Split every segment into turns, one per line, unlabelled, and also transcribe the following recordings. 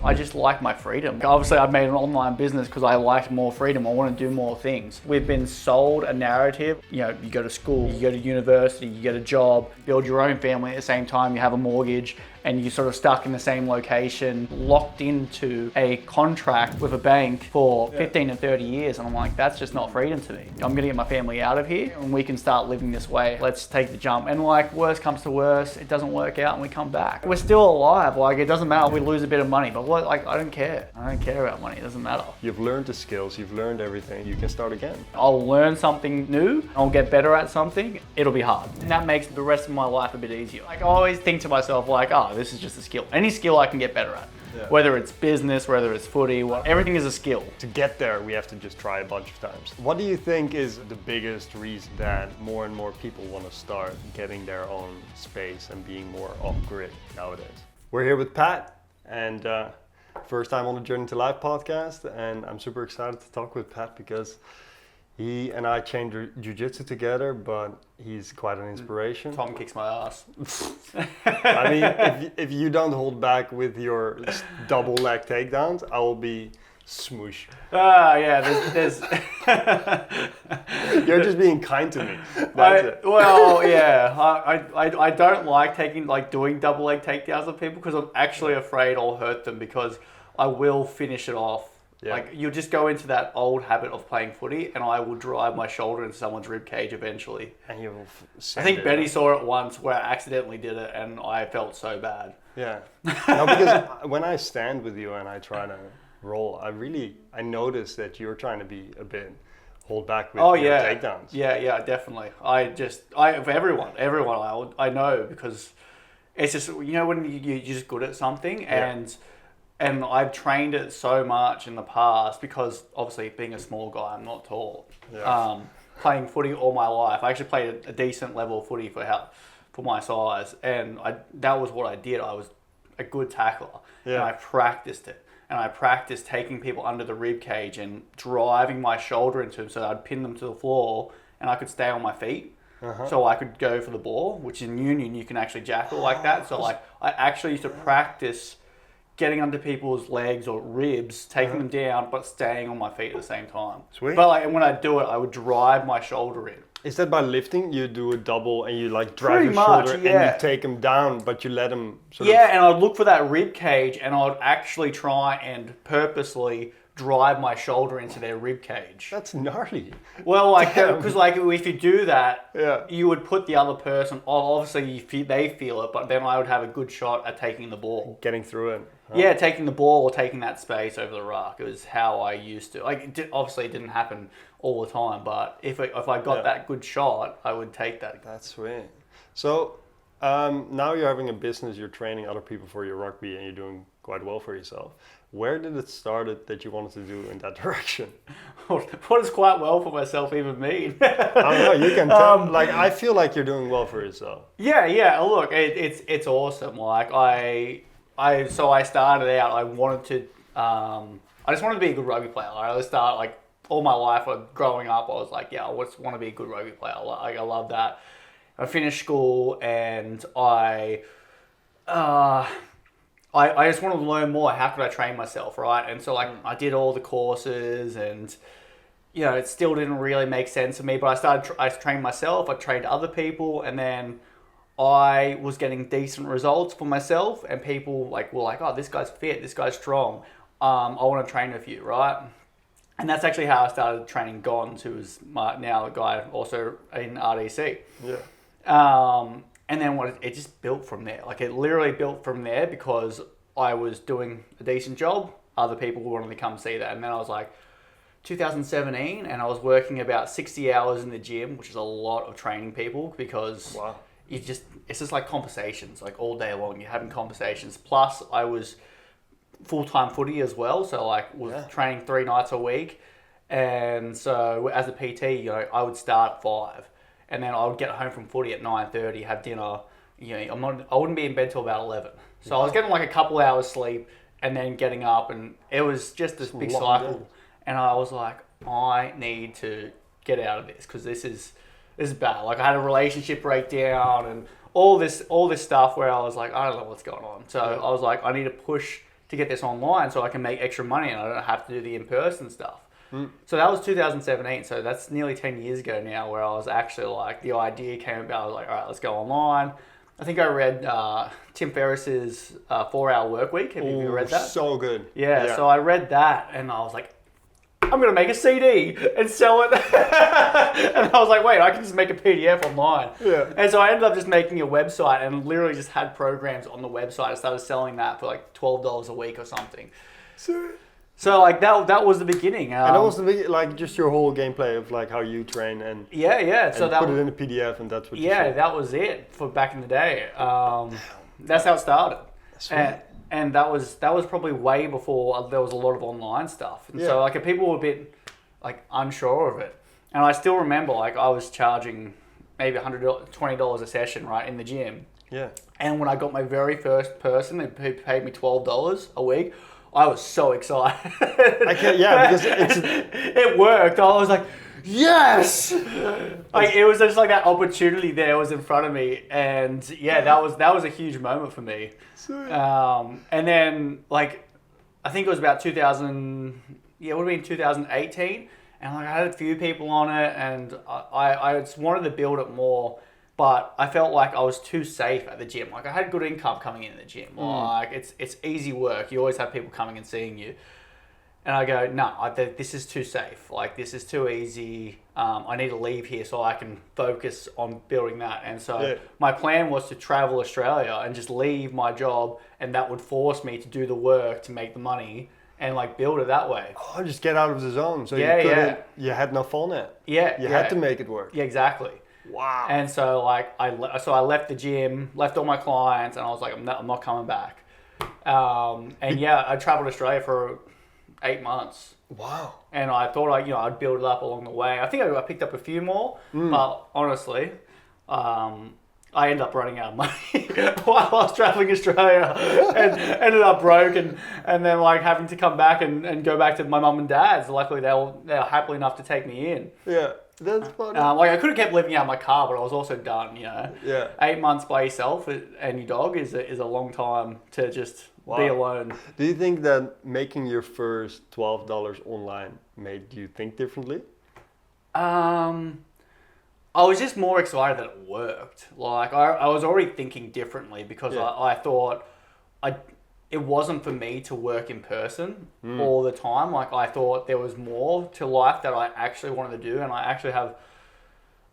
I just like my freedom. Obviously, I've made an online business because I like more freedom. I want to do more things. We've been sold a narrative. You know, you go to school, you go to university, you get a job, build your own family at the same time, you have a mortgage, and you're sort of stuck in the same location, locked into a contract with a bank for 15 and 30 years. And I'm like, that's just not freedom to me. I'm gonna get my family out of here and we can start living this way. Let's take the jump. And like, worst comes to worst, it doesn't work out and we come back. We're still alive. Like, it doesn't matter if we lose a bit of money, but what, like, I don't care. I don't care about money, it doesn't matter.
You've learned the skills, you've learned everything, you can start again.
I'll learn something new, I'll get better at something, it'll be hard. And that makes the rest of my life a bit easier. Like, I always think to myself like, oh, this is just a skill. Any skill I can get better at. Yeah. Whether it's business, whether it's footy, everything is a skill.
To get there, we have to just try a bunch of times. What do you think is the biggest reason that more and more people want to start getting their own space and being more off-grid nowadays? We're here with Pat, and first time on the Journey to Life podcast, and I'm super excited to talk with Pat because he and I trained jiu-jitsu together, but he's quite an inspiration.
Tom kicks my ass.
I mean, if you don't hold back with your double leg takedowns, I will be smoosh.
Yeah, there's
You're just being kind to me. That's it.
Well, yeah, I don't like doing double leg takedowns of people because I'm actually afraid I'll hurt them because I will finish it off. Yeah. Like, you'll just go into that old habit of playing footy and I will drive my shoulder into someone's rib cage eventually.
And you will
I think Betty saw it once where I accidentally did it and I felt so bad.
Yeah. No, because when I stand with you and I try to roll, I notice that you're trying to be a bit hold back with your takedowns.
Yeah, definitely. For everyone, I know because it's just, you know, when you're just good at something and I've trained it so much in the past because obviously being a small guy, I'm not tall. Yeah. Playing footy all my life, I actually played a decent level of footy for my size, and that was what I did. I was a good tackler, and I practiced it. And I practiced taking people under the rib cage and driving my shoulder into them so that I'd pin them to the floor and I could stay on my feet. So I could go for the ball, which in union you can actually jackal like that. So like I actually used to practice getting under people's legs or ribs, taking them down, but staying on my feet at the same time.
Sweet.
But like, and when I do it, I would drive my shoulder in.
Is that by lifting? You do a double and you like drive your shoulder and you take them down, but you let them sort of...
Yeah, and I'd look for that rib cage and I'd actually try and purposely drive my shoulder into their rib cage.
That's gnarly.
Well, like, because like if you do that, you would put the other person, obviously they feel it, but then I would have a good shot at taking the ball.
Getting through it.
Huh? Yeah, taking the ball or taking that space over the ruck. It was how I used to. Like, obviously it didn't happen all the time, but if I got that good shot, I would take that.
That's sweet. So now you're having a business, you're training other people for your rugby and you're doing quite well for yourself. Where did it start that you wanted to do in that direction?
What does quite well for myself even mean?
I don't know, you can tell. Like, I feel like you're doing well for yourself.
Yeah. Look, it's awesome. Like I started out. I wanted to. I just wanted to be a good rugby player. I started like all my life. Growing up, I was like, I just want to be a good rugby player. I love that. I finished school and I just wanted to learn more. How could I train myself, right? And so like I did all the courses and, you know, it still didn't really make sense to me, but I trained myself, I trained other people, and then I was getting decent results for myself and people were like, oh, this guy's fit, this guy's strong. I want to train with you, right? And that's actually how I started training Gons, who is now a guy also in RDC. Yeah. And then it just built from there. Like, it literally built from there because I was doing a decent job. Other people wanted to come see that. And then I was like, 2017, and I was working about 60 hours in the gym, which is a lot of training people because it's just like conversations, like all day long. You're having conversations. Plus, I was full-time footy as well. So, like, was training 3 nights a week. And so, as a PT, you know, I would start at 5. And then I would get home from footy at 9:30, have dinner. You know, I wouldn't be in bed till about 11. So I was getting like a couple hours sleep and then getting up, and it was just this big cycle. And I was like, I need to get out of this because this is bad. Like, I had a relationship breakdown and all this stuff where I was like, I don't know what's going on. So I was like, I need to push to get this online so I can make extra money and I don't have to do the in-person stuff. So that was 2017. So that's nearly 10 years ago now, where I was actually like, the idea came about. I was like, all right, let's go online. I think I read Tim Ferriss's 4-Hour Work Week. Have you read that?
So good.
Yeah, so I read that and I was like, I'm going to make a CD and sell it. And I was like, wait, I can just make a PDF online.
Yeah.
And so I ended up just making a website and literally just had programs on the website. I started selling that for like $12 a week or something. So like that was the beginning.
And that was like just your whole gameplay of like how you train and
So that
put it in a PDF, and that's what you
yeah, that was it for back in the day. That's how it started. And that was probably way before there was a lot of online stuff. And so like people were a bit like unsure of it. And I still remember like I was charging maybe $120 a session, right, in the gym.
Yeah.
And when I got my very first person who paid me $12 a week, I was so excited.
Because
it worked. I was like, yes! Like it was just like that opportunity there was in front of me, and that was a huge moment for me. And then like I think it was about 2000. Yeah, it would have been 2018, and like I had a few people on it, and I just wanted to build it more. But I felt like I was too safe at the gym. Like I had good income coming in the gym. Like it's easy work. You always have people coming and seeing you. And I go, no, this is too safe. Like this is too easy. I need to leave here so I can focus on building that. And so my plan was to travel Australia and just leave my job, and that would force me to do the work to make the money and like build it that way.
Oh, just get out of the zone. So you had no fun at. You had to make it work.
Yeah, exactly.
Wow.
And so like I left the gym, left all my clients, and I was like, I'm not coming back. I traveled Australia for 8 months.
Wow.
And I thought I'd build it up along the way. I think I picked up a few more, but honestly, I ended up running out of money while I was traveling Australia and ended up broke and then like having to come back and go back to my mum and dad's. Luckily, they were happy enough to take me in.
Yeah. That's funny.
Like I could have kept living out of my car, but I was also done.
Yeah.
8 months by yourself and your dog is a long time to just be alone.
Do you think that making your first $12 online made you think differently?
I was just more excited that it worked. Like I was already thinking differently because I thought it wasn't for me to work in person all the time. Like I thought there was more to life that I actually wanted to do, and I actually have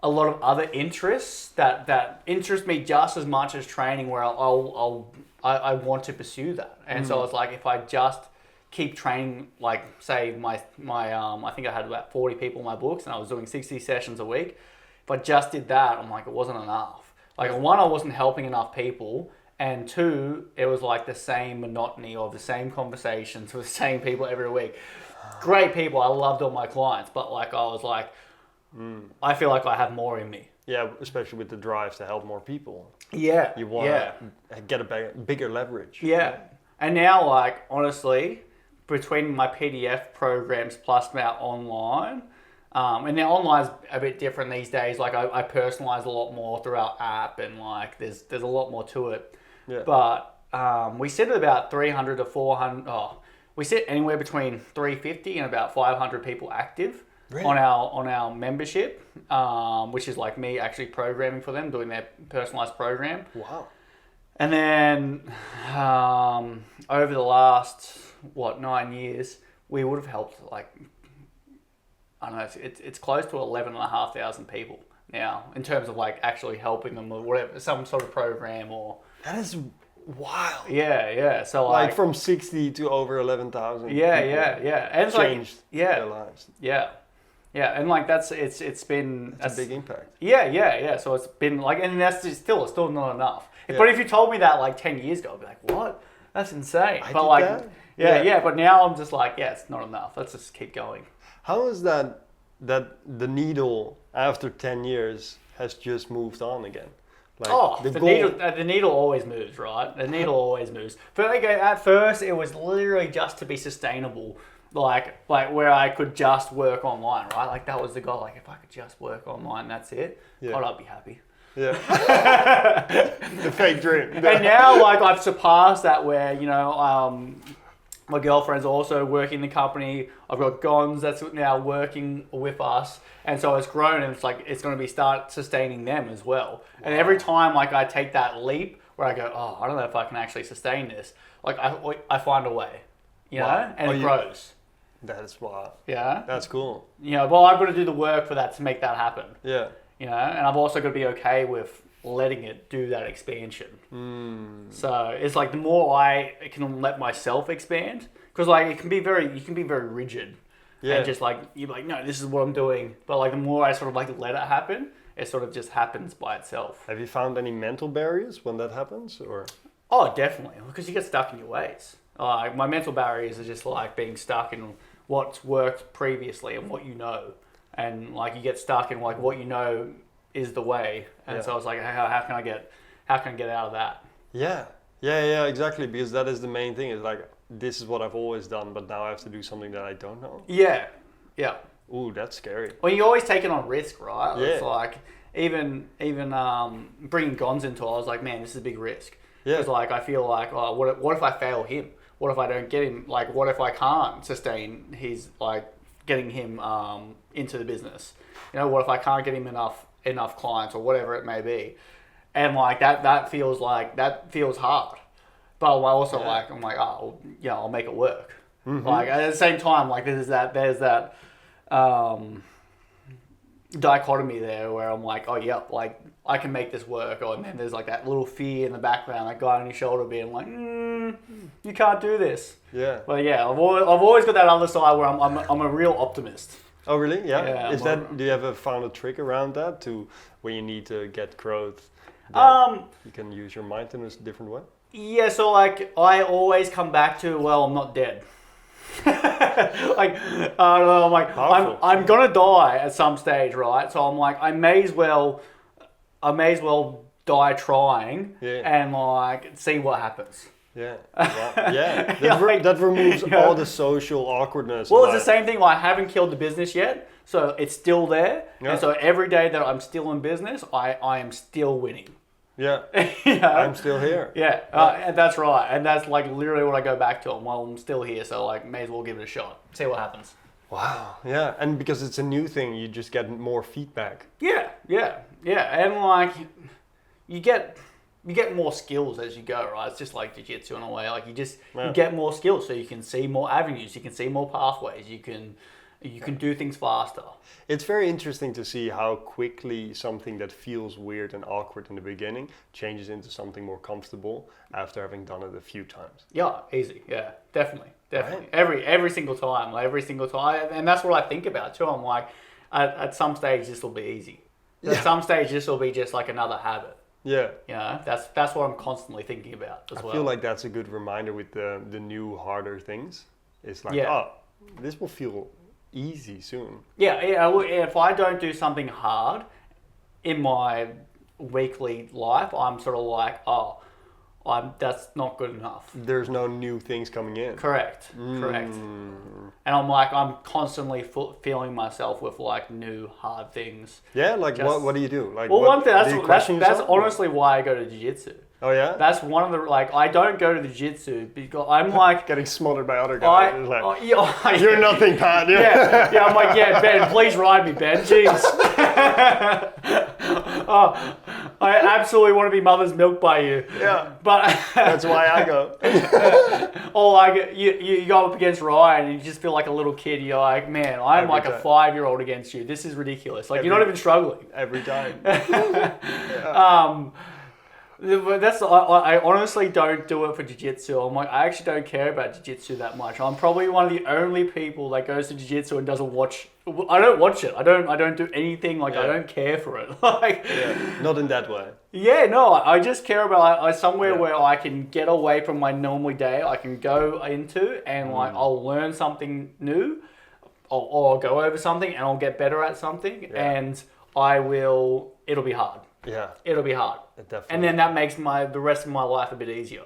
a lot of other interests that interest me just as much as training, where I want to pursue that. And so it's like if I just keep training, like say my I think I had about 40 people in my books, and I was doing 60 sessions a week. If I just did that, I'm like, it wasn't enough. Like one, I wasn't helping enough people. And two, it was like the same monotony of the same conversations with the same people every week. Great people. I loved all my clients. But like I was like, I feel like I have more in me.
Yeah, especially with the drive to help more people.
Yeah.
You want to get a bigger leverage.
Yeah. And now, like, honestly, between my PDF programs plus my online, and now online's a bit different these days. Like I personalize a lot more through our app, and like there's a lot more to it. Yeah. But we sit at about 300 to 400. We sit anywhere between 350 and about 500 people active on our membership, which is like me actually programming for them, doing their personalized program.
Wow.
And then over the last 9 years, we would have helped like, I don't know, it's close to 11,500 people now in terms of like actually helping them with whatever, some sort of program or.
That is wild.
Yeah. So
like from 60 to over 11,000.
Yeah. And it's
changed their lives.
Yeah. And like it's been
a big impact.
Yeah. So it's been like, and that's still not enough. But if you told me that like 10 years ago, I'd be like, what? That's insane. But like, but now I'm just like, it's not enough. Let's just keep going.
How is that the needle after 10 years has just moved on again? Like
the needle always moves, right? The needle always moves. But like at first, it was literally just to be sustainable, like where I could just work online, right? Like that was the goal. Like if I could just work online, that's it. God, I'd be happy.
Yeah. The fake dream.
And now, like I've surpassed that, where My girlfriend's also working in the company. I've got Gons that's now working with us, and so it's grown, and it's like it's going to be start sustaining them as well. Wow. And every time like I take that leap where I go, oh, I don't know if I can actually sustain this. Like I find a way, you know, and it grows.
That's wild.
Yeah.
That's cool.
You know, well, I've got to do the work for that to make that happen.
Yeah.
You know, and I've also got to be okay with letting it do that expansion. So it's like the more I can let myself expand, because like you can be very rigid, and just like you're like, no, this is what I'm doing. But like the more I sort of like let it happen, it sort of just happens by itself.
Have you found any mental barriers when that happens, or?
Oh, definitely, because you get stuck in your ways. My mental barriers are just like being stuck in what's worked previously and what you know, and like you get stuck in like what you know is the way, and so I was like, how can I get out of that?
Yeah, exactly, because that is the main thing. Is like, this is what I've always done, but now I have to do something that I don't know. Yeah. Ooh, that's scary.
Well, you always take it on risk, right?
Yeah.
It's like even bringing Gons into it, I was like, man, this is a big risk.
Yeah.
Because like I feel like, oh, what if I fail him? What if I don't get him? Like, what if I can't sustain his like getting him into the business? You know, what if I can't get him enough clients or whatever it may be? And like that feels hard. But I'm also like, I'm like, oh, yeah, I'll make it work. Mm-hmm. Like at the same time, like there's that dichotomy there where I'm like, oh yeah, like I can make this work. Oh, and then there's like that little fear in the background, that guy on your shoulder being like, you can't do this.
Yeah.
But yeah, I've always got that other side where I'm a real optimist.
Oh really? Yeah. Do you ever found a trick around that to when you need to get growth? You can use your mind in a different way.
Yeah. So like I always come back to, well, I'm not dead. Like I don't know, I'm like I'm gonna die at some stage, right? So I'm like I may as well die trying and like see what happens.
Yeah. That removes all the social awkwardness.
Well, it's the same thing. I haven't killed the business yet, so it's still there. Yeah. And so every day that I'm still in business, I am still winning.
Yeah.
You know?
I'm still here.
Yeah. And that's right. And that's like literally what I go back to. Well, I'm still here, so like may as well give it a shot. See what happens.
Wow. Yeah. And because it's a new thing, you just get more feedback.
Yeah. And like you get more skills as you go, right? It's just like jiu-jitsu in a way. Like you get more skills, so you can see more avenues, you can see more pathways, you can do things faster.
It's very interesting to see how quickly something that feels weird and awkward in the beginning changes into something more comfortable after having done it a few times.
Yeah, easy. Yeah, definitely.
Right.
Every single time, and that's what I think about too. I'm like, at some stage this will be easy. At some stage this will be just like another habit.
Yeah.
You know, that's what I'm constantly thinking about as well.
I feel like that's a good reminder with the new harder things. It's like, this will feel easy soon. Yeah.
If I don't do something hard in my weekly life, I'm sort of like, that's not good enough.
There's no new things coming in.
Correct. And I'm like, I'm constantly filling myself with like new hard things.
Yeah, like what do you do? Like,
well, one thing that's honestly why I go to jiu-jitsu.
Oh yeah?
That's one of the, like, I don't go to the jiu-jitsu because I'm like...
Getting smothered by other guys. You're
yeah.
nothing, Pat.
Yeah, I'm like, yeah, Ben, please ride me, Ben. Jeez. I absolutely want to be mother's milk by you.
Yeah.
But
that's why I go.
Or like, you go up against Ryan and you just feel like a little kid. You're like, man, I'm like a 5-year-old against you. This is ridiculous. Like, you're not even struggling.
Every time.
I honestly don't do it for jiu-jitsu. I'm like, I actually don't care about jiu-jitsu that much. I'm probably one of the only people that goes to jiu-jitsu and doesn't watch. I don't watch it. I don't do anything. Like, I don't care for it. Like,
not in that way.
Yeah, no. I just care about like somewhere where I can get away from my normal day. I can go into and like I'll learn something new, or I'll go over something and I'll get better at something, and it'll be hard.
Yeah.
It'll be hard.
Definitely.
And then that makes the rest of my life a bit easier.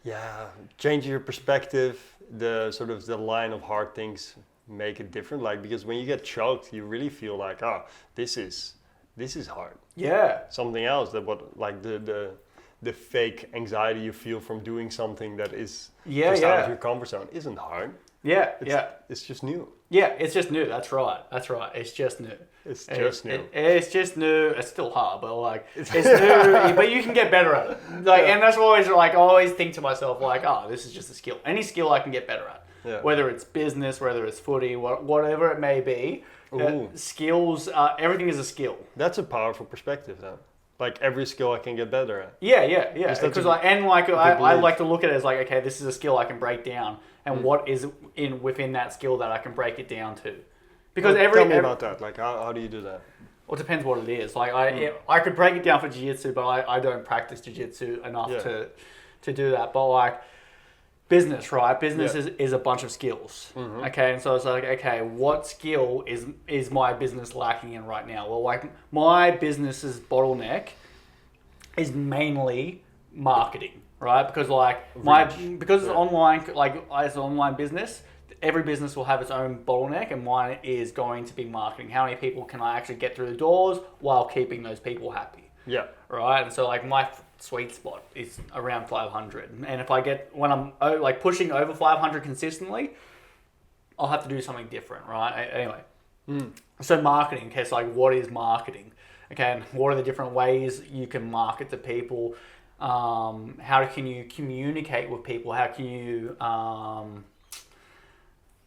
Yeah. Change your perspective, the line of hard things make it different. Like, because when you get choked, you really feel like, this is hard.
Yeah.
Something else the the fake anxiety you feel from doing something that is
Yeah,
just out
yeah.
of your comfort zone isn't hard.
Yeah,
It's just new.
Yeah, it's just new. That's right. It's just new.
It's just new.
It's just new. It's still hard, but like it's new. But you can get better at it. Like, and that's always like I always think to myself like, oh, this is just a skill. Any skill I can get better at.
Yeah.
Whether it's business, whether it's footy, whatever it may be. Skills. Everything is a skill.
That's a powerful perspective, then. Like every skill I can get better at.
Yeah. Because I like to look at it as like, okay, this is a skill I can break down, and what is within that skill that I can break it down to. Because
tell me about that. Like, how do you do that?
Well, it depends what it is. Like I could break it down for jiu-jitsu, but I don't practice jiu-jitsu enough to do that. But like business, right? Business is a bunch of skills. Okay, and so it's like, okay, what skill is my business lacking in right now? Well, like my business's bottleneck is mainly marketing, right? Because like because it's online, like as an online business. Every business will have its own bottleneck, and mine is going to be marketing. How many people can I actually get through the doors while keeping those people happy?
Yeah.
Right. And so like my sweet spot is around 500, and if I get when I'm like pushing over 500 consistently, I'll have to do something different, right? Anyway. So marketing. Okay. So like, what is marketing? Okay. And what are the different ways you can market to people? How can you communicate with people? How can you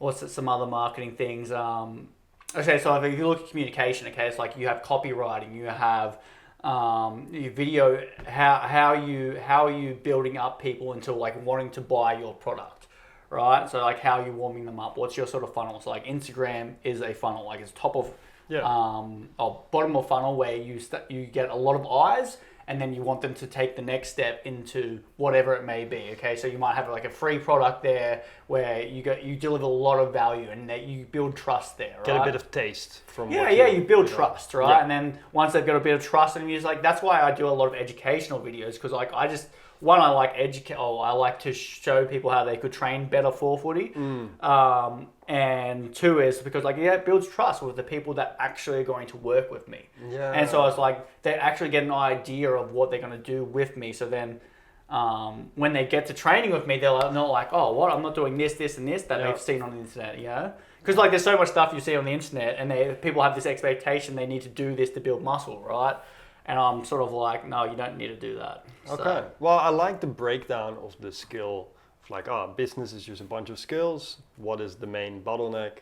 what's some other marketing things? Okay, so if you look at communication, okay, it's like you have copywriting, you have your video. How are you building up people into like wanting to buy your product, right? So like, how are you warming them up? What's your sort of funnel? So like Instagram is a funnel, like it's top of bottom of funnel where you get a lot of eyes. And then you want them to take the next step into whatever it may be. Okay, so you might have like a free product there where you deliver a lot of value and that you build trust there. Right?
Get a bit of taste from.
You build trust, right? Yeah. And then once they've got a bit of trust, and you're like, that's why I do a lot of educational videos, because like I like to show people how they could train better for footy. And two is because like, it builds trust with the people that actually are going to work with me. Yeah. And so it's like, they actually get an idea of what they're going to do with me. So then when they get to training with me, they're not like, oh, what? I'm not doing this, and this that they've seen on the internet, you know? Because like, there's so much stuff you see on the internet, and people have this expectation they need to do this to build muscle, right? And I'm sort of like, no, you don't need to do that.
Okay.
So,
well, I like the breakdown of the skill. Like, business is just a bunch of skills. What is the main bottleneck?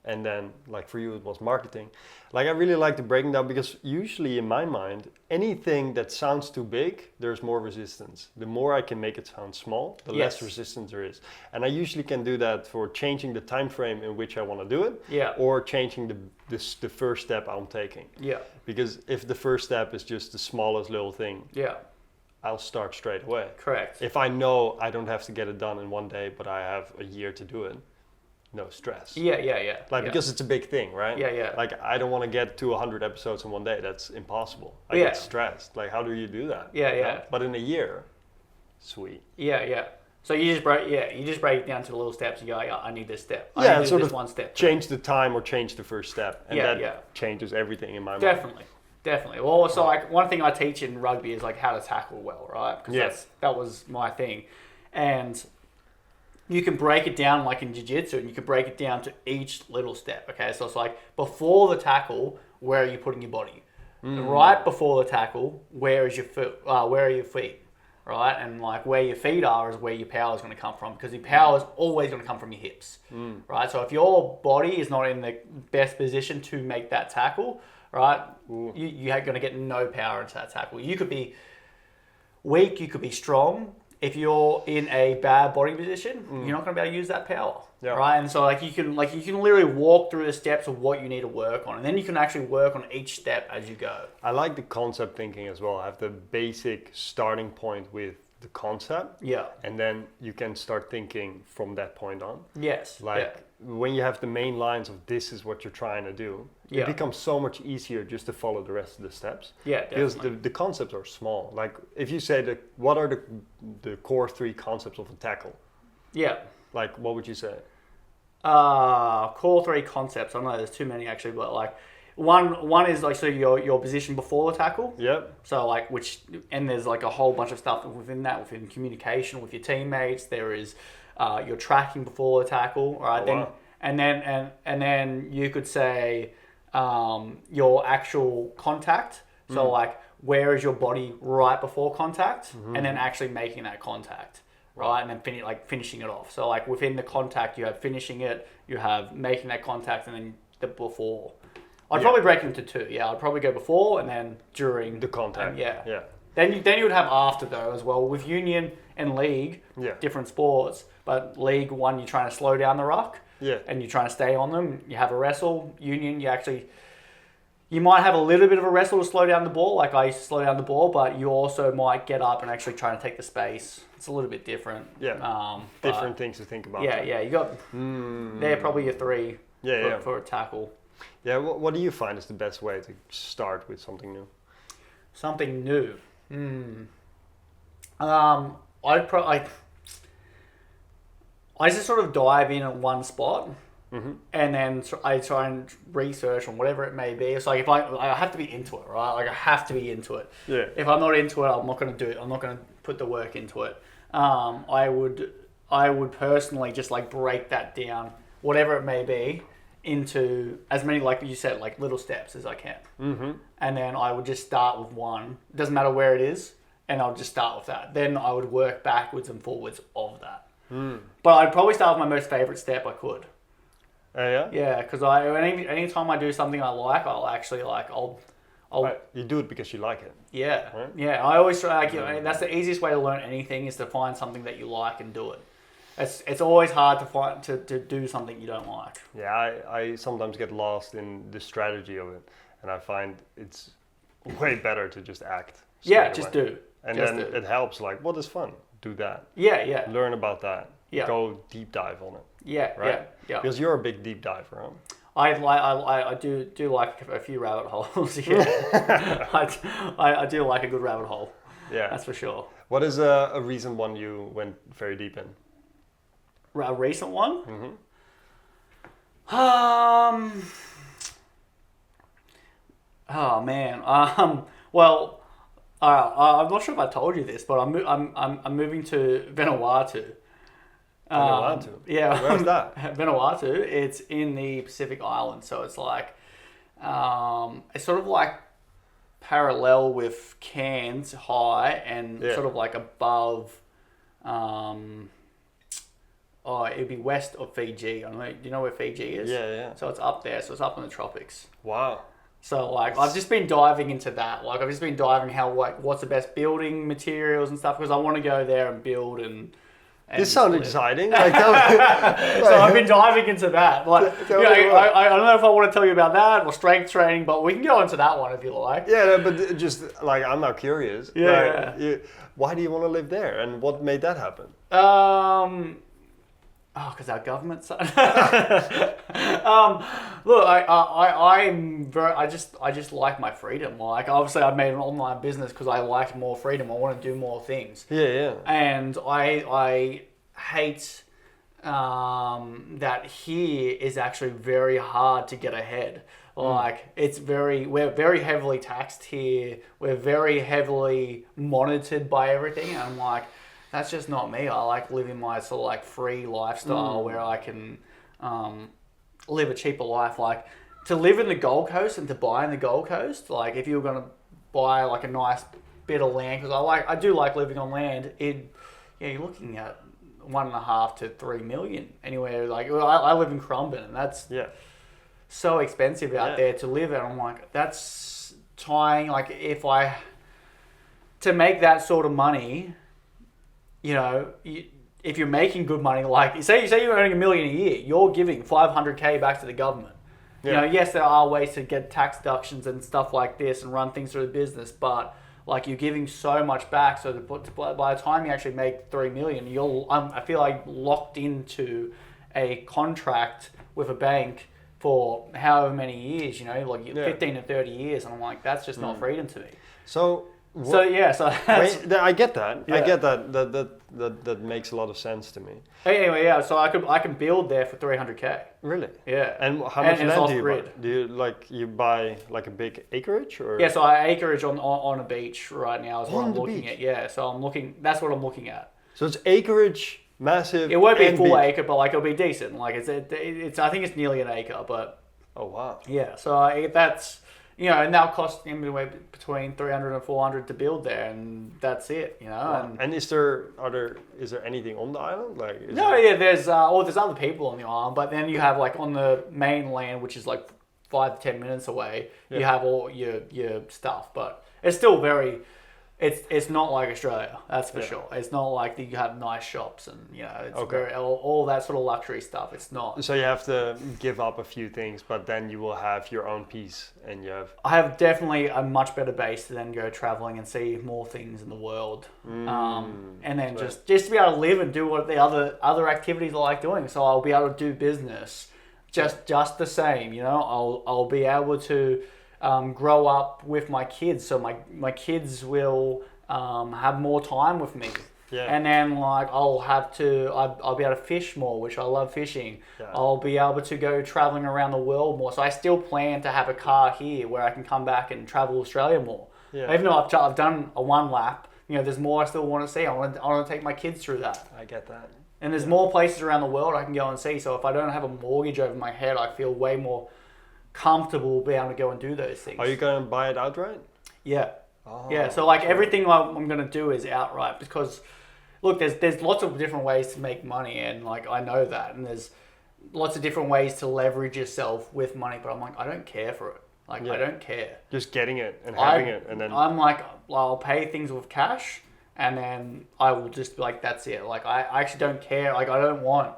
And then, like for you, it was marketing. Like, I really like the breaking down, because usually in my mind, anything that sounds too big, there's more resistance. The more I can make it sound small, the less resistance there is. And I usually can do that for changing the time frame in which I want to do it, or changing the first step I'm taking. Yeah. Because if the first step is just the smallest little thing, I'll start straight away.
Correct.
If I know I don't have to get it done in one day, but I have a year to do it, no stress.
Yeah.
Because it's a big thing, right?
Yeah.
Like, I don't want to get to 100 episodes in one day. That's impossible. I get stressed. Like, how do you do that?
Yeah.
But in a year, sweet.
Yeah. So you just break it down to the little steps and go, I need this step.
I need
to do this one step.
Change the time or change the first step. And that changes everything in my mind.
Definitely. Well, so like one thing I teach in rugby is like how to tackle well, right? Because that was my thing. And you can break it down like in jiu-jitsu, and you can break it down to each little step. Okay, so it's like before the tackle, where are you putting your body? Right before the tackle, where are your feet? Right, and like where your feet are is where your power is going to come from, because your power is always going to come from your hips. Right, so if your body is not in the best position to make that tackle, right, you're going to get no power into that tackle. You could be weak, you could be strong. If you're in a bad body position, you're not going to be able to use that power, right? And so like you can literally walk through the steps of what you need to work on, and then you can actually work on each step as you go.
I like the concept thinking as well. I have the basic starting point with the concept, and then you can start thinking from that point on.
Yes,
when you have the main lines of this is what you're trying to do, it becomes so much easier just to follow the rest of the steps. Yeah, because the concepts are small. Like if you say what are the core 3 concepts of a tackle? Yeah. Like what would you say?
Core 3 concepts. I know there's too many actually, but like one is like, so your position before the tackle.
Yep.
So like and there's like a whole bunch of stuff within that, within communication with your teammates. There is your tracking before the tackle, right?
Oh, wow.
And then you could say your actual contact. So like, where is your body right before contact, and then actually making that contact, right? And then finishing it off. So like within the contact, you have finishing it, you have making that contact, and then the before. I'd probably break it into two. Yeah, I'd probably go before and then during
The contact.
Yeah. Then you would have after though as well with union and league, different sports. But league one, you're trying to slow down the ruck, and you're trying to stay on them. You have a wrestle. Union, you might have a little bit of a wrestle to slow down the ball. Like I used to slow down the ball, but you also might get up and actually try to take the space. It's a little bit different.
Yeah. Different things to think about.
Yeah. You got. They're probably your three. For a tackle.
Yeah, what do you find is the best way to start with something new?
Something new. I just sort of dive in at one spot, and then I try and research on whatever it may be. It's like if I have to be into it, right? Like I have to be into it.
Yeah.
If I'm not into it, I'm not going to do it. I'm not going to put the work into it. I would personally just like break that down, whatever it may be, into as many, like you said, like little steps as I can. And then I would just start with one. It doesn't matter where it is, and I'll just start with that. Then I would work backwards and forwards of that. But I'd probably start with my most favorite step I could.
Yeah?
Yeah, because anytime I do something I like,
You do it because you like it.
Yeah.
Right?
Yeah, I always try, that's the easiest way to learn anything, is to find something that you like and do it. It's always hard to do something you don't like.
Yeah, I sometimes get lost in the strategy of it, and I find it's way better to just act.
Yeah, just do.
And then it helps, like, what is fun? Do that.
Yeah.
Learn about that.
Yeah.
Go deep dive on it.
Yeah,
right?
Yeah.
Because you're a big deep diver, huh?
I do like a few rabbit holes. Yeah, I do like a good rabbit hole.
Yeah,
that's for sure.
What is a recent one you went very deep in?
A recent one? Oh man. Well, I'm not sure if I told you this, but I'm moving to Vanuatu.
Vanuatu?
Yeah.
Where's that?
Vanuatu. It's in the Pacific Islands, so it's like, it's sort of like parallel with Cairns High and sort of like above, it'd be west of Fiji. I don't know, do you know where Fiji is?
Yeah.
So it's up there, so it's up in the tropics.
Wow.
So like, I've just been diving into that. Like I've just been diving what's the best building materials and stuff, because I want to go there and build and
this sounds exciting. Like,
so I've been diving into that. Like, I don't know if I want to tell you about that or strength training, but we can go into that one if you like.
Yeah, but just like, I'm now curious.
Yeah.
Like, why do you want to live there, and what made that happen?
Because our government. Look, I just like my freedom. Like, obviously, I made an online business because I like more freedom. I want to do more things.
Yeah.
And I hate that here is actually very hard to get ahead. Like, we're very heavily taxed here. We're very heavily monitored by everything. And I'm like, that's just not me. I like living my sort of like free lifestyle where I can live a cheaper life. Like, to live in the Gold Coast and to buy in the Gold Coast, like if you were going to buy like a nice bit of land, because I do like living on land, you're looking at 1.5 to 3 million anywhere. Like, I live in Currumbin, and that's so expensive out there to live. And I'm like, that's tying, like to make that sort of money, you know, if you're making good money, like say you're earning $1 million a year, you're giving $500K back to the government. You know, yes, there are ways to get tax deductions and stuff like this and run things through the business, but like you're giving so much back. So by the time you actually make $3 million, I feel like locked into a contract with a bank for however many years. You know, like 15 to 30 years, and I'm like, that's just not freedom to me.
So,
So yeah, so that's,
I get that. I
Yeah.
get that. That makes a lot of sense to me.
anyway, yeah. So I can build there for 300K.
Really?
Yeah.
And how
And
much
it's
land do you buy?
off-grid.
Do you buy like a big acreage or?
Yeah, so I acreage on a beach right now is what
On
I'm
the
looking
beach?
at. Yeah, so I'm looking. That's what I'm looking at.
So it's acreage, massive.
It won't be
and
full
beach.
acre, but like it'll be decent. Like it's I think it's nearly an acre, but
Oh wow.
yeah. So that's and that'll cost anywhere between 300 and 400 to build there, and that's it.
And is there anything on the island? Like
No, yeah. There's other people on the island, but then you have like on the mainland, which is like 5 to 10 minutes away. You
Yeah.
have all your stuff, but it's still very. It's not like Australia, that's for sure. It's not like you have nice shops and it's very all that sort of luxury stuff. It's not.
So you have to give up a few things, but then you will have your own piece, and you have.
I have definitely a much better base to then go traveling and see more things in the world, and then just to be able to live and do what the other activities I like doing. So I'll be able to do business just the same. I'll be able to grow up with my kids, so my kids will have more time with me.
Yeah.
And then like I'll be able to fish more, which I love fishing.
Yeah.
I'll be able to go traveling around the world more. So I still plan to have a car here where I can come back and travel Australia more.
Yeah.
Even though I've done a one lap, there's more I still want to see. I want to take my kids through that.
I get that.
And there's more places around the world I can go and see. So if I don't have a mortgage over my head, I feel way more comfortable being able to go and do those things.
Are you going to buy it outright?
Yeah.
Oh,
Yeah, so like everything I'm going to do is outright because, look, there's lots of different ways to make money, and like I know that, and there's lots of different ways to leverage yourself with money, but I'm like, I don't care for it. Like, I don't care.
Just getting it and having it, and then
I'm like, I'll pay things with cash, and then I will just be like, that's it. Like, I actually don't care. Like, I don't want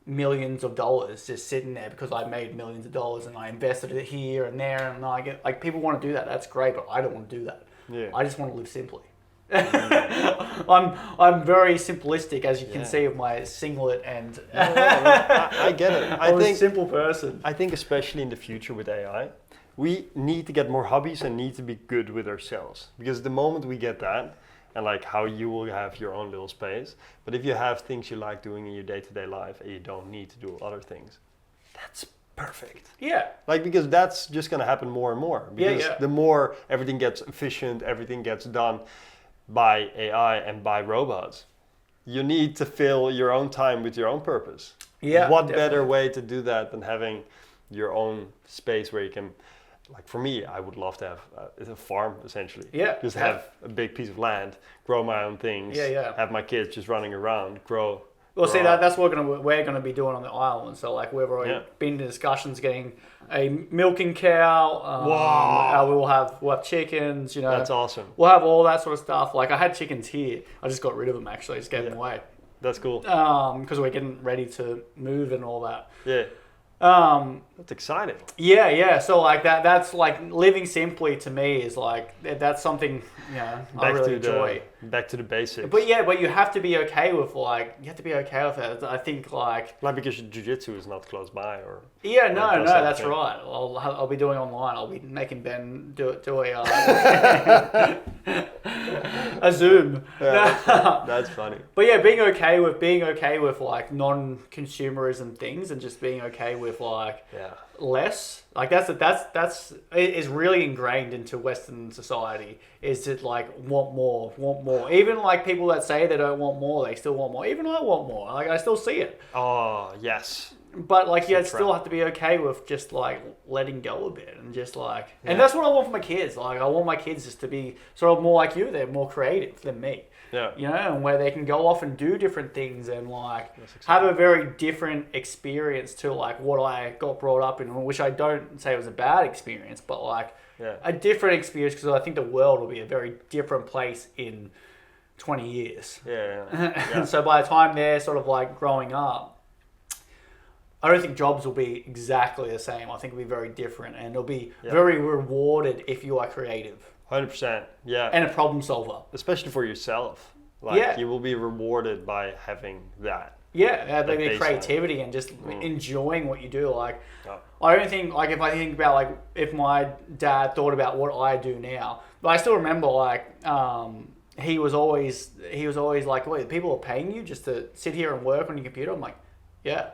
millions of dollars just sitting there because I made millions of dollars and I invested it here and there, and I get like people want to do that. That's great, but I don't want to do that.
Yeah.
I just want to live simply. I'm very simplistic, as you can see with my singlet and.
I get it.
I'm a simple person.
I think especially in the future with AI, we need to get more hobbies and need to be good with ourselves, because the moment we get that, and like how you will have your own little space, but if you have things you like doing in your day-to-day life and you don't need to do other things, that's perfect.
Yeah.
Like, because that's just going to happen more and more, because
Yeah.
the more everything gets efficient, everything gets done by AI and by robots, you need to fill your own time with your own purpose.
Yeah.
What
definitely.
better way to do that than having your own space where you can, like for me, I would love to have a farm essentially.
Yeah.
Just have a big piece of land, grow my own things.
Yeah.
Have my kids just running around, grow.
Well, see,
up.
that's what we're gonna be doing on the island. So, like, we've already been to discussions getting a milking cow.
Wow.
We'll have chickens.
That's awesome.
We'll have all that sort of stuff. Like, I had chickens here. I just got rid of them. Actually, just gave them away.
That's cool.
Because we're getting ready to move and all that.
Yeah. That's exciting.
Yeah. So like that's like living simply to me is like that's something I really enjoy.
Back to the basics.
But you have to be okay with it. I think like
because your jiu-jitsu is not close by, or
no, that's
thing.
right. I'll be doing online. I'll be making Ben do a a Zoom.
That's funny.
But yeah, being okay with like non-consumerism things and just being okay with like less. Like that's is really ingrained into Western society. Is to like want more. Even like people that say they don't want more, they still want more. Even I want more. Like I still see it.
Oh yes.
But like you still have to be okay with just like letting go a bit and just like, and that's what I want for my kids. Like I want my kids just to be sort of more like you. They're more creative than me.
Yeah.
And where they can go off and do different things and like have a very different experience to like what I got brought up in, which I don't say was a bad experience, but like a different experience, because I think the world will be a very different place in 20 years.
Yeah.
So by the time they're sort of like growing up, I don't think jobs will be exactly the same. I think it'll be very different, and it'll be very rewarded if you are creative.
100%. Yeah.
And a problem solver.
Especially for yourself. Like you will be rewarded by having that.
the
baseline.
creativity and just enjoying what you do. Like,
Yeah.
I don't think, like, if I think about, like, if my dad thought about what I do now, but I still remember, like, he was always like, wait, people are paying you just to sit here and work on your computer? I'm like, yeah.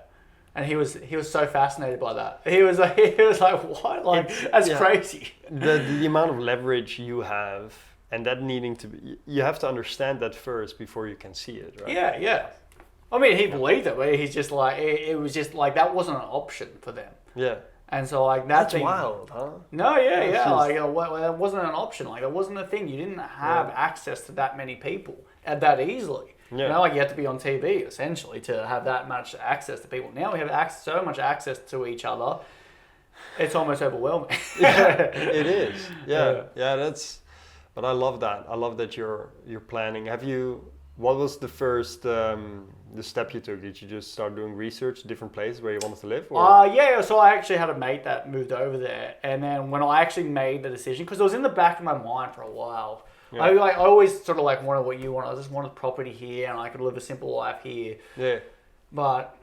And he was so fascinated by that. He was like, what? Like, that's crazy.
The amount of leverage you have, and that needing to be, you have to understand that first before you can see it, right?
Yeah. I mean, he believed it, but he's just like, it was just like, that wasn't an option for them.
Yeah.
And so, like,
That's wild, huh?
No, yeah.
Just...
Like, that wasn't an option. Like, it wasn't a thing. You didn't have access to that many people that easily.
Yeah.
You know, like, you had to be on TV, essentially, to have that much access to people. Now we have so much access to each other, it's almost overwhelming.
Yeah, it is. Yeah, that's... But I love that. I love that you're planning. What was the first the step you took? Did you just start doing research, different places where you wanted to live?
Yeah. So I actually had a mate that moved over there, and then when I actually made the decision, because it was in the back of my mind for a while. Yeah. I always sort of like wanted what you want. I just wanted property here, and I could live a simple life here.
Yeah.
But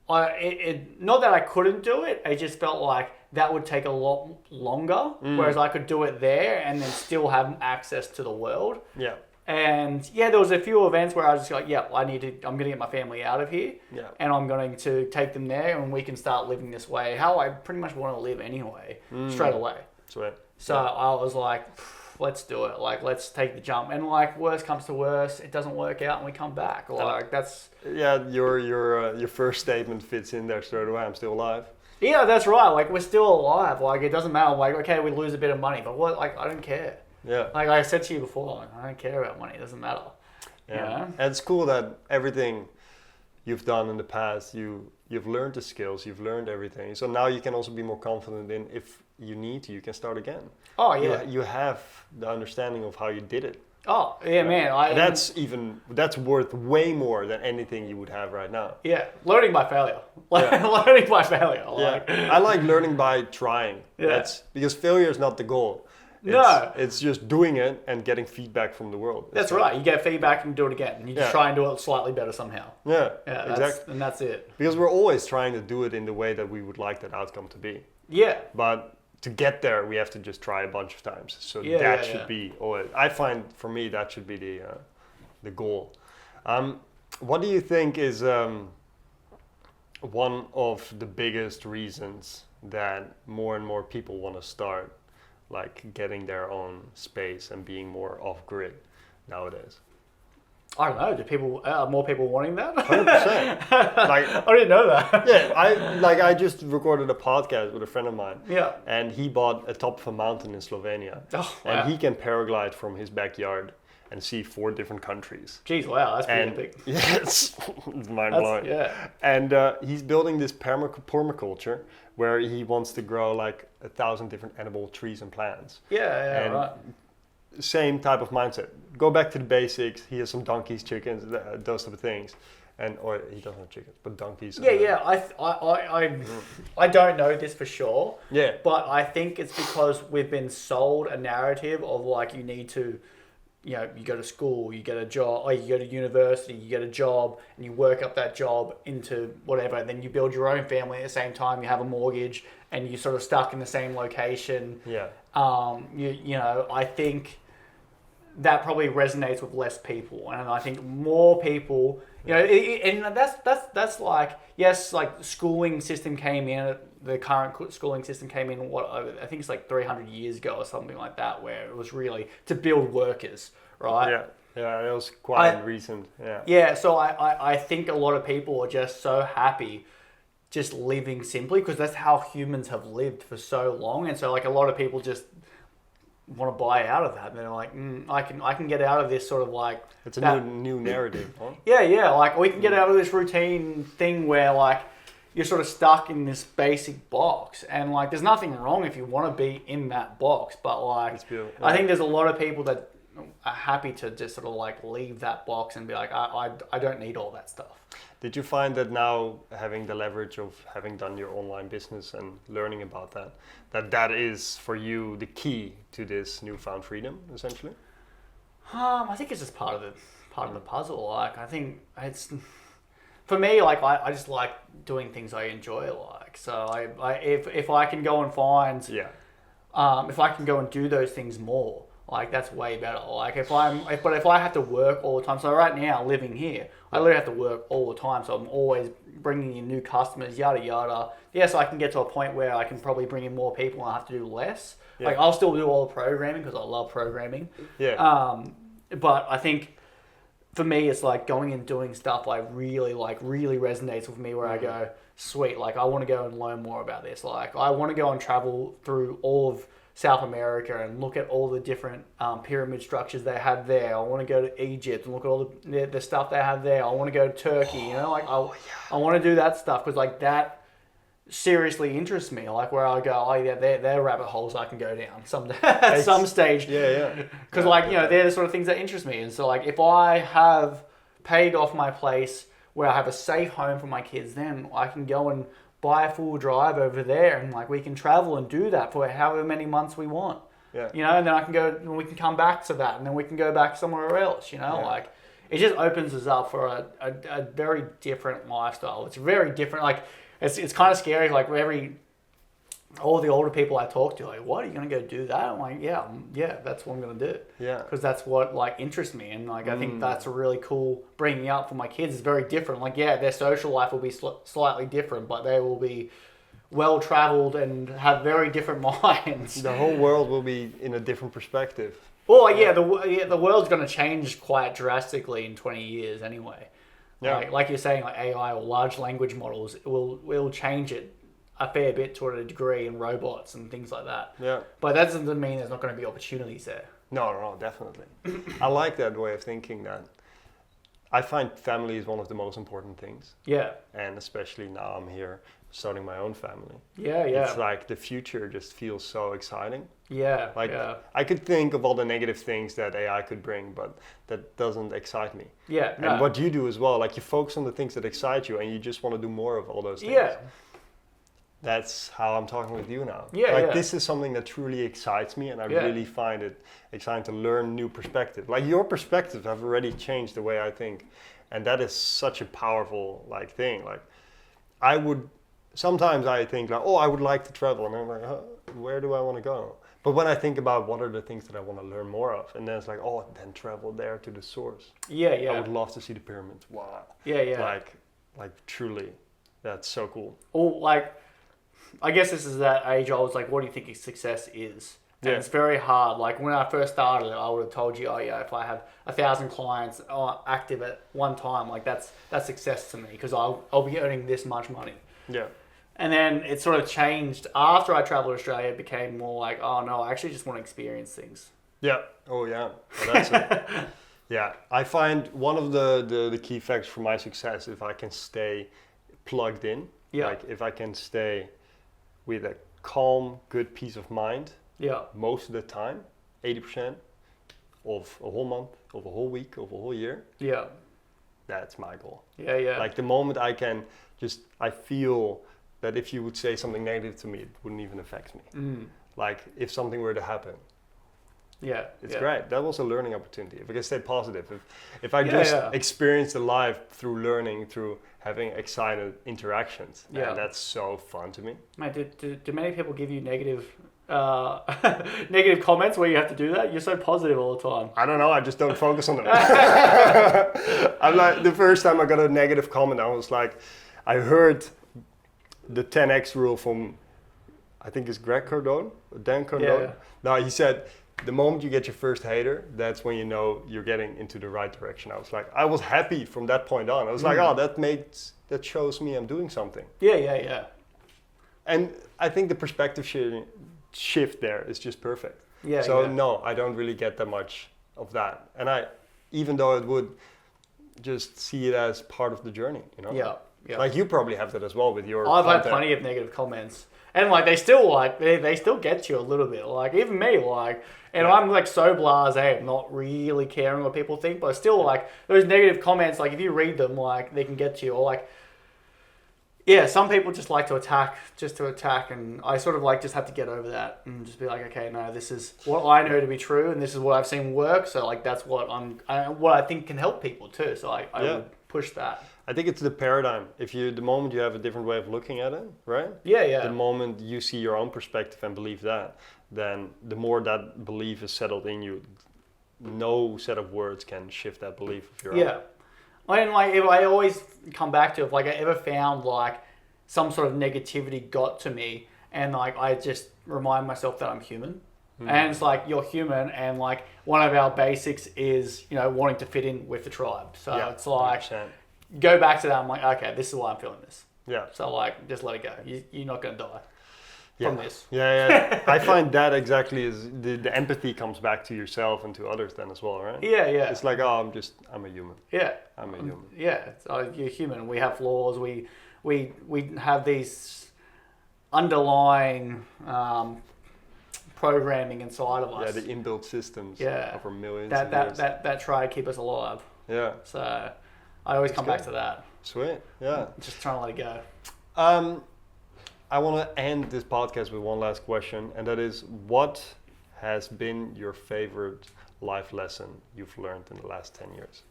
not that I couldn't do it. I just felt like that would take a lot longer, whereas I could do it there and then still have access to the world.
Yeah.
And there was a few events where I was just like, I'm going to get my family out of here.
Yeah.
And I'm going to take them there and we can start living this way, how I pretty much want to live anyway, straight away.
Sweet.
So I was like, let's do it. Like, let's take the jump. And like, worst comes to worst, it doesn't work out and we come back. Like, that's...
Yeah, your first statement fits in there straight away. I'm still alive.
Yeah, that's right. Like, we're still alive. Like, it doesn't matter. Like, okay, we lose a bit of money, but what? Like, I don't care.
Yeah.
Like I said to you before, like, I don't care about money. It doesn't matter.
Yeah.
You know?
And it's cool that everything you've done in the past, you've learned the skills, you've learned everything. So now you can also be more confident in, if you need to, you can start again.
Oh yeah.
You have the understanding of how you did it.
Oh yeah, man.
That's worth way more than anything you would have right now.
Yeah, learning by failure. Learning by failure. Like.
Yeah, I like learning by trying.
Yeah.
That's because failure is not the goal. It's just doing it and getting feedback from the world.
That's right. You get feedback and do it again. And you just try and do it slightly better somehow.
Yeah,
exactly. And that's it.
Because we're always trying to do it in the way that we would like that outcome to be.
Yeah.
But to get there, we have to just try a bunch of times. So that should be always. I find for me that should be the goal. What do you think is one of the biggest reasons that more and more people want to start, like getting their own space and being more off-grid nowadays?
I don't know. Do more people wanting that?
100%. Like,
I didn't know that.
Yeah, I just recorded a podcast with a friend of mine.
Yeah.
And he bought a top of a mountain in Slovenia.
Oh, wow.
And he can paraglide from his backyard and see 4 different countries.
Jeez, wow, that's pretty big.
Yeah, it's mind-blowing.
Yeah.
And he's building this permaculture where he wants to grow like 1,000 different edible trees and plants.
Yeah, right.
Same type of mindset. Go back to the basics. He has some donkeys, chickens, those type of things. Or he doesn't have chickens, but donkeys.
Yeah. I don't know this for sure.
Yeah.
But I think it's because we've been sold a narrative of like you need to, you go to school, you get a job, or you go to university, you get a job, and you work up that job into whatever, and then you build your own family at the same time, you have a mortgage, and you're sort of stuck in the same location.
Yeah.
I think that probably resonates with less people, and I think more people, and that's like, yes, like the schooling system came in, the current schooling system came in, I think it's like 300 years ago or something like that, where it was really to build workers, right?
Yeah, it was quite recent, yeah.
Yeah, so I think a lot of people are just so happy just living simply, because that's how humans have lived for so long, and so like a lot of people just want to buy out of that, and they're like, I can get out of this sort of like...
It's a new narrative, huh?
Yeah, like we can get out of this routine thing where like you're sort of stuck in this basic box, and like there's nothing wrong if you want to be in that box, but like I think there's a lot of people that are happy to just sort of like leave that box and be like, I don't need all that stuff.
Did you find that now, having the leverage of having done your online business and learning about that is for you the key to this newfound freedom, essentially?
I think it's just part of the puzzle. Like I think it's for me, like I just like doing things I enjoy. Like so, if I can go and find if I can go and do those things more, like that's way better. Like if I have to work all the time, so right now living here, I literally have to work all the time. So I'm always bringing in new customers, yada yada. Yes, I can get to a point where I can probably bring in more people and I have to do less. Yeah. Like I'll still do all the programming because I love programming.
Yeah.
But I think for me, it's like going and doing stuff really resonates with me. Where I go, sweet, like I want to go and learn more about this. Like I want to go and travel through all of South America and look at all the different pyramid structures they have there. I want to go to Egypt and look at all the stuff they have there. I want to go to Turkey. You know, like I want to do that stuff because like that seriously interests me. Like where I go, oh yeah, they're rabbit holes I can go down at some stage.
Yeah.
Because like, you know, they're the sort of things that interest me. And so like if I have paid off my place where I have a safe home for my kids, then I can go and buy a full drive over there and like we can travel and do that for however many months we want.
Yeah.
You know, and then I can go and we can come back to that and then we can go back somewhere else, you know, like it just opens us up for a very different lifestyle. It's very different. Like it's kind of scary. Like all the older people I talk to, like, what are you going to go do that? I'm like, yeah, that's what I'm going to do.
Yeah.
Because that's what like interests me. And like, I think that's a really cool bringing up for my kids. It's very different. Like, yeah, their social life will be slightly different, but they will be well-traveled and have very different minds.
The whole world will be in a different perspective.
Well, the world's going to change quite drastically in 20 years anyway. Yeah. Like you're saying, like AI or large language models, it will change it a fair bit to a degree in robots and things like that.
Yeah.
But that doesn't mean there's not going to be opportunities there.
No, definitely. I like that way of thinking. That I find family is one of the most important things.
Yeah.
And especially now I'm here starting my own family.
Yeah.
It's like the future just feels so exciting.
Yeah.
Like I could think of all the negative things that AI could bring, but that doesn't excite me.
Yeah.
And what you do as well, like you focus on the things that excite you and you just want to do more of all those things.
Yeah.
That's how I'm talking with you now.
Yeah,
like this is something that truly excites me and I really find it exciting to learn new perspective. Like your perspectives have already changed the way I think. And that is such a powerful like thing. Like sometimes I think like, oh, I would like to travel. And I'm like, where do I want to go? But when I think about what are the things that I want to learn more of, and then it's like, oh, then travel there to the source.
Yeah.
I would love to see the pyramids. Wow.
Yeah.
Like truly, that's so cool.
Oh, like, I guess this is that age I was like, what do you think success is? And it's very hard. Like when I first started, I would have told you, oh yeah, if I have 1,000 clients active at one time, like that's success to me because I'll be earning this much money.
Yeah.
And then it sort of changed after I traveled Australia. It became more like, oh no, I actually just want to experience things.
Yeah. Oh yeah. Well, that's it. Yeah. I find one of the key factors for my success if I can stay plugged in.
Yeah.
Like if I can stay with a calm, good peace of mind.
Yeah.
Most of the time, 80% of a whole month, of a whole week, of a whole year.
Yeah.
That's my goal.
Yeah.
Like the moment I feel that if you would say something negative to me, it wouldn't even affect me. Like if something were to happen.
Yeah.
It's great. That was a learning opportunity. If I can stay positive, if I just experience the life through learning, through having excited interactions, man, that's so fun to me.
Mate, do many people give you negative negative comments where you have to do that? You're so positive all the time.
I don't know. I just don't focus on them. I'm like, the first time I got a negative comment, I was like, I heard the 10x rule from, I think it's Dan Cardone.
Yeah.
No, he said, the moment you get your first hater, that's when you know you're getting into the right direction. I was happy from that point on. I was like, oh, that shows me I'm doing something.
Yeah.
And I think the perspective shift there is just perfect.
Yeah.
So no, I don't really get that much of that. And even though it would just see it as part of the journey, you know?
Yeah.
Like you probably have that as well with your
I've
content.
had plenty of negative comments. And like they still get you a little bit. Like even me, like, and I'm like so blasé, I'm not really caring what people think, but still like those negative comments, like if you read them, like they can get to you. Or like, yeah, some people just like to attack, and I sort of like just have to get over that and just be like, okay, no, this is what I know to be true, and this is what I've seen work. So like that's what I think can help people too. So I would push that.
I think it's the paradigm. The moment you have a different way of looking at it, right?
Yeah.
The moment you see your own perspective and believe that, then the more that belief is settled in you, no set of words can shift that belief of your own.
Yeah. And like, if I always come back to if like I ever found like some sort of negativity got to me, and like I just remind myself that I'm human. And it's like, you're human, and like one of our basics is, you know, wanting to fit in with the tribe. So it's like
100%.
Go back to that. I'm like, okay, this is why I'm feeling this.
Yeah.
So like, just let it go. You're not gonna die from this.
Yeah. I find that exactly is the empathy comes back to yourself and to others then as well, right?
Yeah.
It's like, I'm a human.
Yeah.
I'm a human.
Yeah. You're human. We have flaws. We have these underlying programming inside of us.
Yeah, the inbuilt systems over millions
of
years.
That try to keep us alive.
Yeah.
So I always come back to that.
Sweet. Yeah.
Just trying to let it go.
I want to end this podcast with one last question, and that is, what has been your favorite life lesson you've learned in the last 10 years?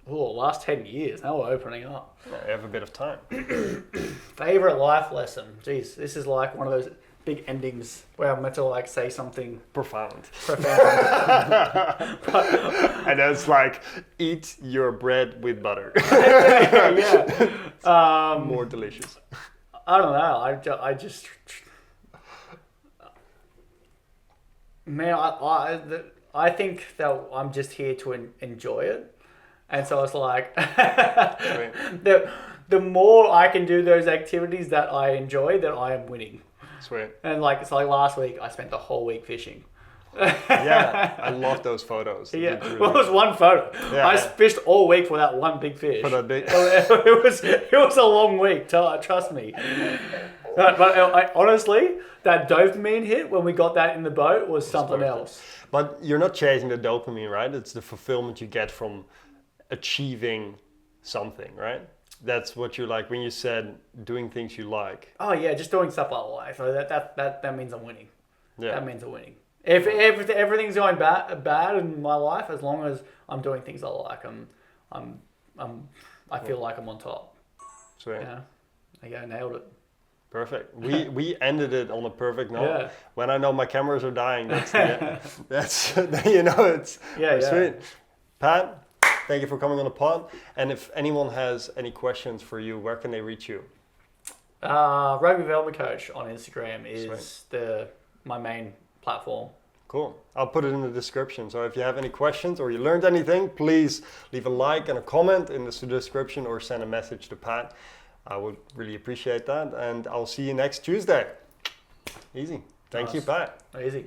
Oh, last 10 years. Now we're opening up.
Yeah, you have a bit of time.
Favorite life lesson. Jeez, this is like one of those big endings where I'm meant to like say something
profound.
And
then it's like, eat your bread with butter. More delicious.
I don't know. I just man, I think that I'm just here to enjoy it, and so it's like the more I can do those activities that I enjoy, that I am winning.
Sweet.
And like, it's like last week, I spent the whole week fishing.
Yeah, I love those photos.
Yeah, well, it was one photo. Yeah, I fished all week for that one big fish.
For that big.
it was a long week. Trust me. But I, honestly, that dopamine hit when we got that in the boat was something else.
But you're not chasing the dopamine, right? It's the fulfillment you get from achieving something, right? That's what you like when you said doing things you like.
Oh yeah, just doing stuff I like. So that means I'm winning.
Yeah.
That means I'm winning. If everything's going bad in my life, as long as I'm doing things I like, I feel like I'm on top.
Sweet.
Yeah. There you go, nailed it.
Perfect. We ended it on a perfect note.
Yeah.
When I know my cameras are dying, that's you know it's sweet. Pat, thank you for coming on the pod. And if anyone has any questions for you, where can they reach you?
Rugby Development Coach on Instagram is my main platform.
Cool. I'll put it in the description. So if you have any questions or you learned anything, please leave a like and a comment in the description or send a message to Pat. I would really appreciate that. And I'll see you next Tuesday. Easy. Thank you, Pat.
Easy.